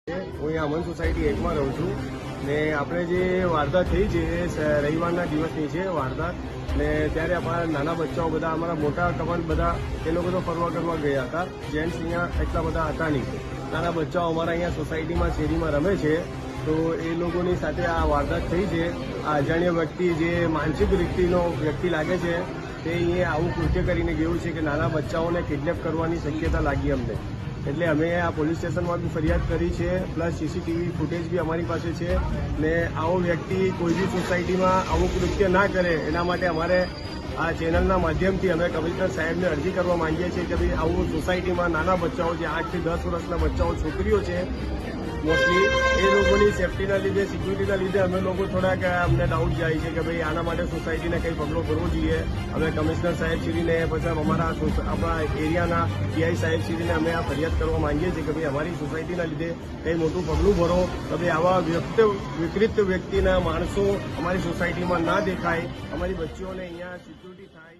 હું અહીંયા અમન સોસાયટી 1 માં રહું છું ને આપણે જે વારદાત થઈ છે એ રવિવારના દિવસની છે વારદાત ને ત્યારે અમારા નાના બચ્ચાઓ બધા અમારા મોટા કમન બધા એ લોકો તો ફરવા કરવા ગયા હતા. જેન્ટ્સ અહીંયા એટલા બધા હતા નહીં. નાના બચ્ચાઓ અમારા અહીંયા સોસાયટીમાં શેરીમાં રમે છે તો એ લોકોની સાથે આ વારદાત થઈ છે. આ અજાણ્યા વ્યક્તિ જે માનસિક વ્યક્તિ લાગે છે તે અહીંયા આવું કૃત્ય કરીને ગયું છે કે નાના બચ્ચાઓને કિડનેપ કરવાની શક્યતા લાગી અમને. એટલે અમે આ પોલીસ સ્ટેશનમાં બી ફરિયાદ કરી છે, પ્લસ સીસીટીવી ફૂટેજ બી અમારી પાસે છે ને આવો વ્યક્તિ કોઈ બી સોસાયટીમાં આવું કૃત્ય ના કરે એના માટે અમારે આ ચેનલના માધ્યમથી અમે કમિશનર સાહેબને અરજી કરવા માંગીએ છીએ કે ભાઈ આવું સોસાયટીમાં નાના બચ્ચાઓ જે 8 થી 10 વર્ષના બચ્ચાઓ છોકરીઓ છે મોસ્ટલી એ લોકોની સેફટીના લીધે સિક્યુરિટીના લીધે અમે લોકો થોડાક અમને ડાઉટ જાય છે કે ભાઈ આના માટે સોસાયટીને કંઈ પગલો ભરવો જોઈએ. અમે કમિશનર સાહેબશ્રીને પછી આપણા એરિયાના પીઆઈ સાહેબશ્રીને અમે આ ફરિયાદ કરવા માંગીએ છીએ કે ભાઈ અમારી સોસાયટીના લીધે કંઈ મોટું પગલું ભરો કે ભાઈ આવા વિકૃત વ્યક્તિના માણસો અમારી સોસાયટીમાં ના દેખાય, અમારી બચ્ચીઓને અહીંયા સિક્યુરિટી થાય.